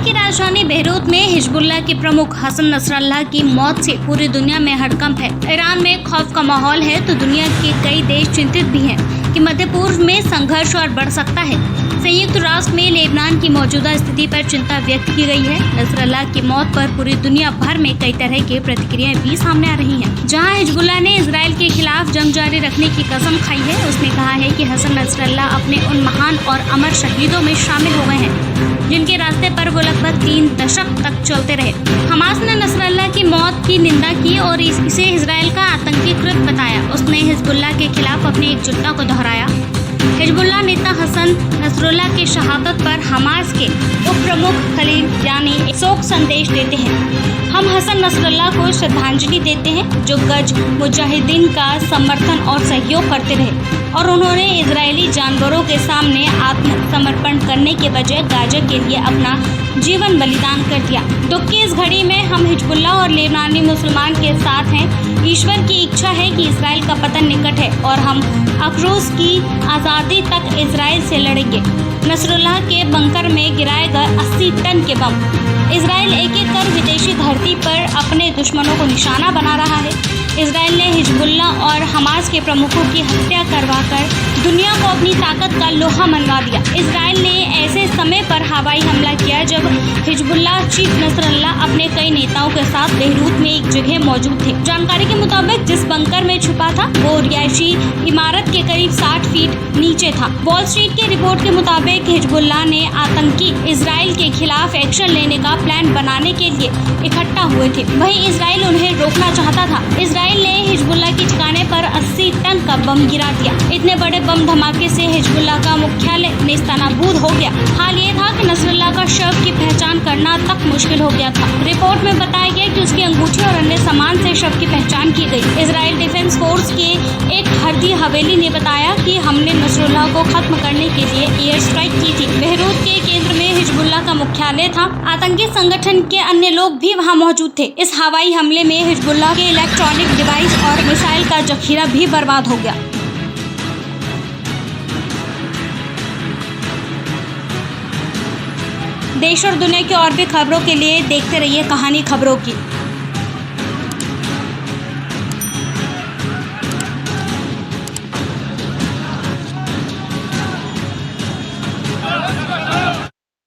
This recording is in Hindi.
की राजधानी बेरूत में हिजबुल्लाह के प्रमुख हसन नसरल्लाह की मौत से पूरी दुनिया में हड़कंप है। ईरान में खौफ का माहौल है तो दुनिया के कई देश चिंतित भी हैं कि मध्य पूर्व में संघर्ष और बढ़ सकता है। संयुक्त राष्ट्र में लेबनान की मौजूदा स्थिति पर चिंता व्यक्त की गई है। नसरल्लाह की मौत पर पूरी दुनिया भर में कई तरह की प्रतिक्रियाएं भी सामने आ रही हैं। जहां हिजबुल्लाह ने इजराइल के खिलाफ जंग जारी रखने की कसम खाई है, उसने कहा है कि हसन नसरल्लाह अपने उन महान और अमर शहीदों में शामिल हो गए हैं जिनके रास्ते पर वो लगभग 3 दशक तक चलते रहे। हमास ने नसरल्लाह की मौत की निंदा की और इसे इजराइल का आतंकी कृत्य बताया। उसने हिजबुल्लाह के खिलाफ अपनी एकजुटता को दोहराया। हिजबुल्लाह नेता हसन नसरुल्लाह की शहादत पर हमास के उप प्रमुख खलील यानी शोक संदेश देते हैं। हम हसन नसरुल्लाह को श्रद्धांजलि देते हैं जो गज मुजाहिदीन का समर्थन और सहयोग करते रहे और उन्होंने इजरायली जानवरों के सामने आत्मसमर्पण करने के बजाय गाजा के लिए अपना जीवन बलिदान कर दिया। दुख की इस घड़ी में हम हिजबुल्लाह और लेबनानी मुसलमान के साथ हैं। ईश्वर की इच्छा है कि इजराइल का पतन निकट है और हम अक्रूस की आज़ादी तक इजराइल से लड़ेंगे। नसरुल्लाह के बंकर में गिराए गए 80 टन के बम। इजराइल एक एक कर विदेशी धरती पर अपने दुश्मनों को निशाना बना रहा है। इजराइल ने हिजबुल्लाह और हमास के प्रमुखों की हत्या करवाकर दुनिया को अपनी ताकत का लोहा मनवा दिया। इजराइल ने ऐसे समय पर हवाई हमला किया जब हिजबुल्लाह चीफ नसरल्लाह अपने कई नेताओं के साथ बेरूत में एक जगह मौजूद थे। जानकारी के मुताबिक जिस बंकर में छुपा था वो रिहायशी इमारत के करीब 60 फीट नीचे था। वॉल स्ट्रीट की रिपोर्ट के मुताबिक हिजबुल्लाह ने आतंकी इजराइल के खिलाफ एक्शन लेने का प्लान बनाने के लिए इकट्ठा हुए थे। वहीं इजराइल उन्हें रोकना चाहता था। इजराइल ने हिजबुल्लाह के ठिकाने पर 80 टन का बम गिरा दिया। इतने बड़े बम धमाके से हिजबुल्लाह का मुख्यालय नेस्तनाबूद हो गया। हाल ये था कि नसरुल्लाह का शव की पहचान करना तक मुश्किल हो गया था। रिपोर्ट में बताया गया कि उसकी अंगूठी और अन्य सामान से शव की पहचान की गई। इजराइल डिफेंस फोर्स के एक हरदी हवेली ने बताया कि हमने नसरुल्लाह को खत्म करने के लिए एयर स्ट्राइक की थी। बेरूत के केंद्र में हिजबुल्लाह का मुख्यालय था। आतंकी संगठन के अन्य लोग भी वहां मौजूद थे। इस हवाई हमले में हिजबुल्लाह के इलेक्ट्रॉनिक डिवाइस और मिसाइल का जखीरा भी बर्बाद हो गया। देश और दुनिया की और भी खबरों के लिए देखते रहिए कहानी खबरों की।